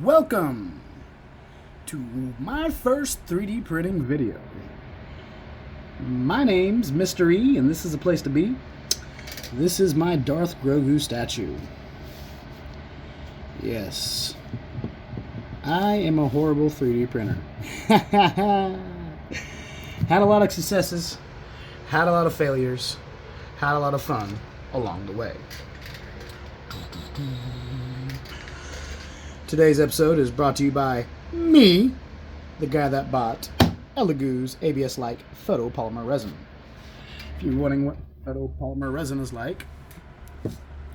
Welcome to my first 3D printing video. My name's Mr. E, and this is a place to be. This is my Darth Grogu statue. Yes, I am a horrible 3D printer. Had a lot of successes, had a lot of failures, had a lot of fun along the way. Today's episode is brought to you by me, the guy that bought Elegoo's ABS-like photopolymer resin. If you're wondering what photopolymer resin is like,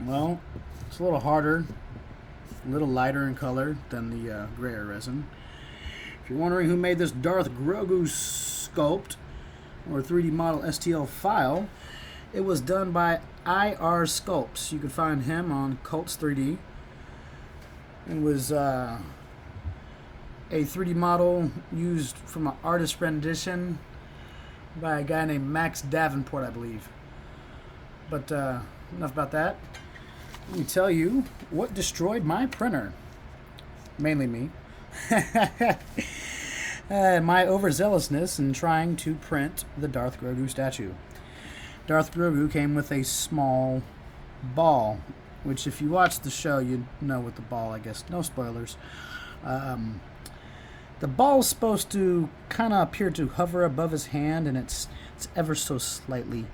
well, it's a little harder, a little lighter in color than the grayer resin. If you're wondering who made this Darth Grogu sculpt or 3D model STL file, it was done by IRSCULPTS. You can find him on Cults 3D. It was a 3D model used from an artist rendition by a guy named Max Davenport, I believe. But enough about that. Let me tell you what destroyed my printer. Mainly me. My overzealousness in trying to print the Darth Grogu statue. Darth Grogu came with a small ball, which if you watch the show, you know with the ball, I guess. No spoilers. The ball's supposed to kind of appear to hover above his hand, and it's ever so slightly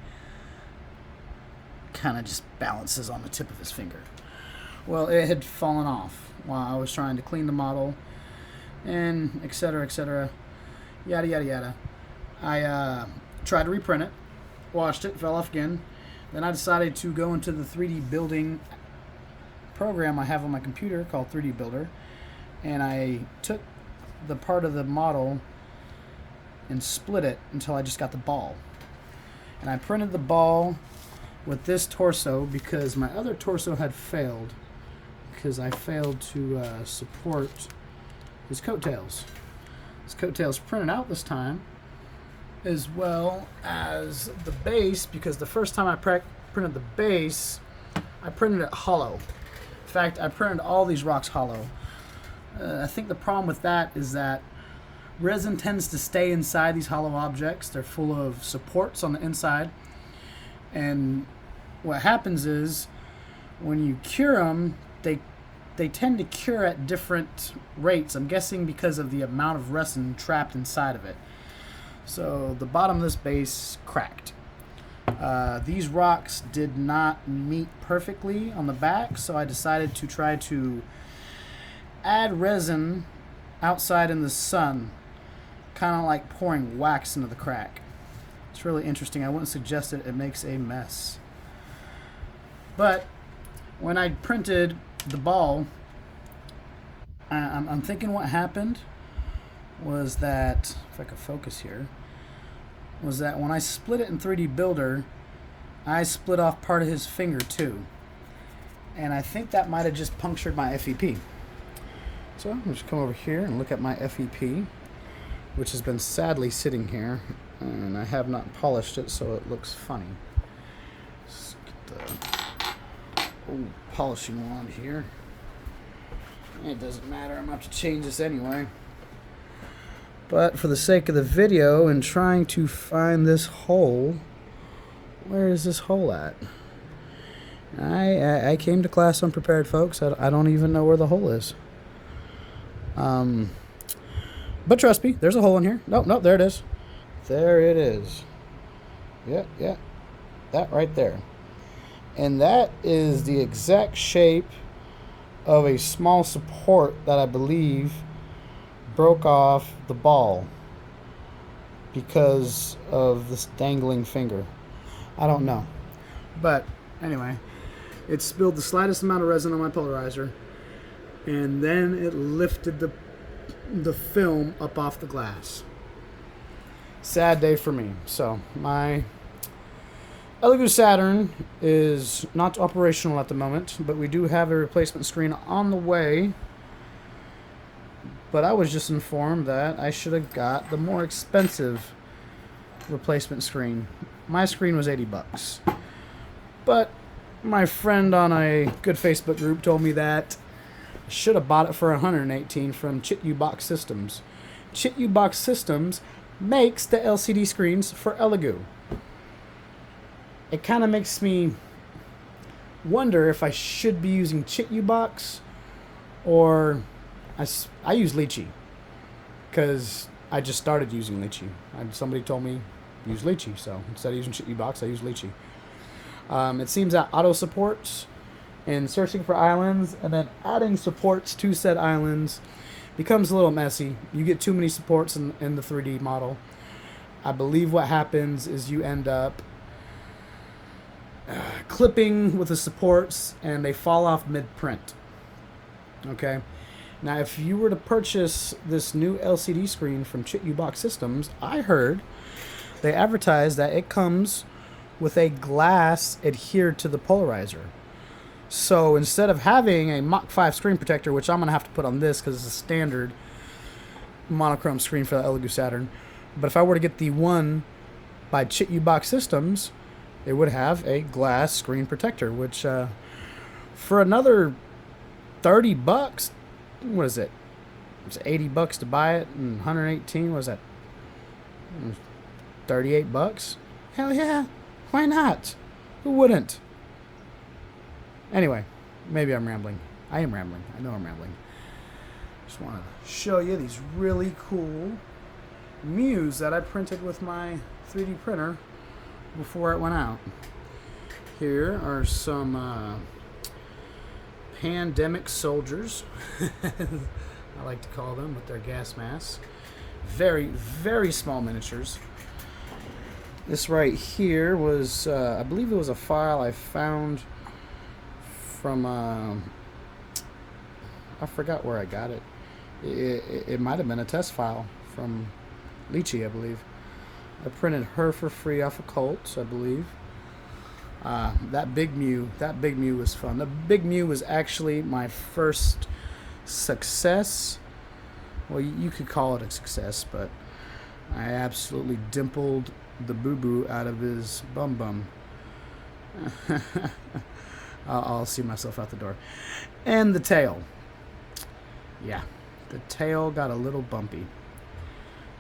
kind of just balances on the tip of his finger. Well, it had fallen off while I was trying to clean the model, and etc., yada, yada, yada. I tried to reprint it, washed it, fell off again. Then I decided to go into the 3D building program I have on my computer called 3D Builder, and I took the part of the model and split it until I just got the ball. And I printed the ball with this torso because my other torso had failed because I failed to support his coattails. His coattails printed out this time, as well as the base, because the first time I printed the base, I printed it hollow. In fact, I printed all these rocks hollow. I think the problem with that is that resin tends to stay inside these hollow objects. They're full of supports on the inside. And what happens is, when you cure them, they tend to cure at different rates. I'm guessing because of the amount of resin trapped inside of it. So the bottom of this base cracked. These rocks did not meet perfectly on the back, so I decided to try to add resin outside in the sun, kind of like pouring wax into the crack. It's really interesting. I wouldn't suggest it. It makes a mess. But when I printed the ball, I'm thinking what happened was that, if I could focus here, was that when I split it in 3D Builder, I split off part of his finger too. And I think that might have just punctured my FEP. So I'm just come over here and look at my FEP, which has been sadly sitting here, and I have not polished it, so it looks funny. Let's get the old polishing wand here. It doesn't matter, I'm going to have to change this anyway. But for the sake of the video and trying to find this hole, where is this hole at? I came to class unprepared, folks. I don't even know where the hole is. But trust me, there's a hole in here. No, there it is. There it is. Yeah, that right there. And that is the exact shape of a small support that I believe broke off the ball because of this dangling finger. I don't know. But anyway, it spilled the slightest amount of resin on my polarizer, and then it lifted the film up off the glass. Sad day for me. So my Elegoo Saturn is not operational at the moment, but we do have a replacement screen on the way. But I was just informed that I should have got the more expensive replacement screen. My screen was $80. But my friend on a good Facebook group told me that Should have bought it for 118 from Box Systems. Box Systems makes the LCD screens for Elegoo. It kind of makes me wonder if I should be using Box or I use Lychee because I just started using Lychee. Somebody told me use Lychee, so instead of using Box, I use Lychee. It seems that auto supports and searching for islands and then adding supports to said islands becomes a little messy. You get too many supports in the 3D model. I believe what happens is you end up clipping with the supports and they fall off mid-print. Okay? Now, if you were to purchase this new LCD screen from Box Systems, I heard they advertise that it comes with a glass adhered to the polarizer. So instead of having a Mach 5 screen protector, which I'm going to have to put on this because it's a standard monochrome screen for the Elegoo Saturn, but if I were to get the one by Box Systems, it would have a glass screen protector, which for another $30, what is it? It's $80 to buy it, and 118. What is that? $38. Hell yeah! Why not? Who wouldn't? Anyway, maybe I'm rambling. I am rambling. I know I'm rambling. Just want to show you these really cool Mews that I printed with my 3D printer before it went out. Here are some pandemic soldiers. I like to call them, with their gas masks. Very, very small miniatures. This right here was, I believe it was a file I found from, I forgot where I got it. It might have been a test file from Lychee, I believe. I printed her for free off of Colts, I believe. That big Mew was fun. The big Mew was actually my first success. Well, you could call it a success, but I absolutely dimpled the boo-boo out of his bum-bum. I'll see myself out the door. And the tail. Yeah, the tail got a little bumpy.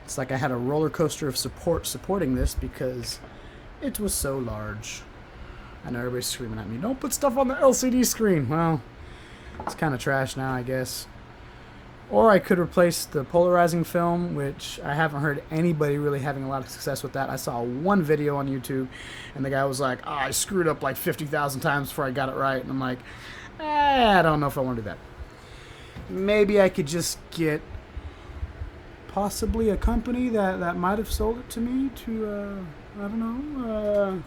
It's like I had a roller coaster of supporting this because it was so large. I know everybody's screaming at me, don't put stuff on the LCD screen. Well, it's kind of trash now, I guess. Or I could replace the polarizing film, which I haven't heard anybody really having a lot of success with that. I saw one video on YouTube, and the guy was like, I screwed up like 50,000 times before I got it right. And I'm like, I don't know if I want to do that. Maybe I could just get possibly a company that might have sold it to me to, I don't know,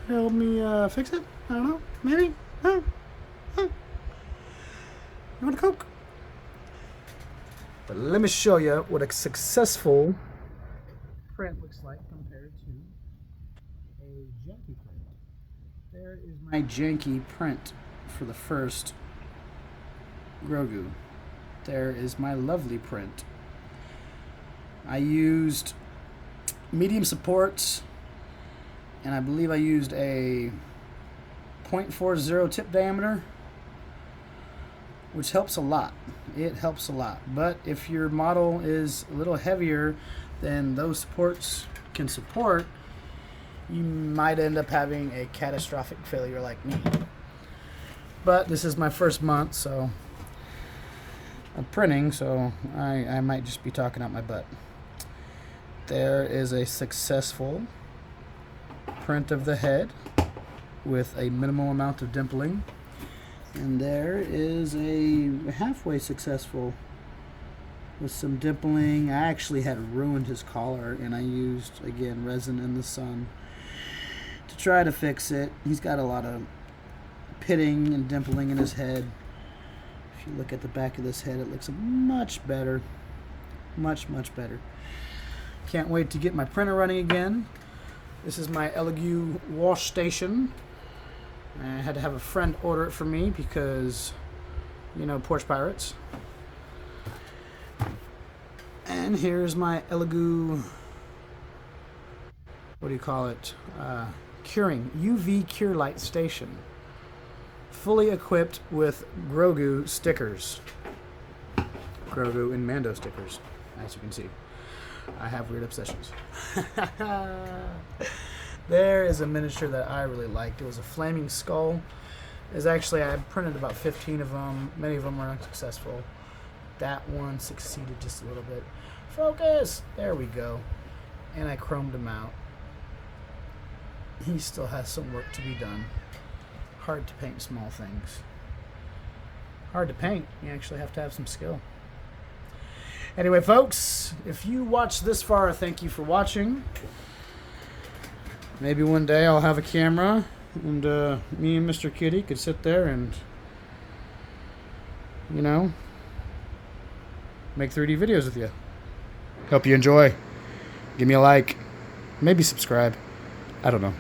help me fix it. I don't know. Maybe. Huh? You want a Coke? But let me show you what a successful print looks like compared to a janky print. There is my janky print for the first Grogu. There is my lovely print. I used medium supports, and I believe I used a 0.40 tip diameter, which helps a lot. It helps a lot. But if your model is a little heavier than those supports can support, you might end up having a catastrophic failure like me. But this is my first month, so I'm printing, so I might just be talking out my butt. There is a successful print of the head with a minimal amount of dimpling. And there is a halfway successful with some dimpling. I actually had ruined his collar, and I used, again, resin in the sun to try to fix it. He's got a lot of pitting and dimpling in his head. If you look at the back of this head, it looks much better. Much, much better. Can't wait to get my printer running again. This is my Elegoo wash station. I had to have a friend order it for me because, you know, porch pirates. And here's my Elegoo, what do you call it? Curing, UV cure light station. fully equipped with Grogu stickers. Grogu and Mando stickers, as you can see. I have weird obsessions. There is a miniature that I really liked. It was a flaming skull. I printed about 15 of them. Many of them were unsuccessful. That one succeeded just a little bit. Focus! There we go. And I chromed him out. He still has some work to be done. Hard to paint small things. Hard to paint. You actually have to have some skill. Anyway, folks, if you watched this far, thank you for watching. Maybe one day I'll have a camera and me and Mr. Kitty could sit there and, you know, make 3D videos with you. Hope you enjoy. Give me a like. Maybe subscribe. I don't know.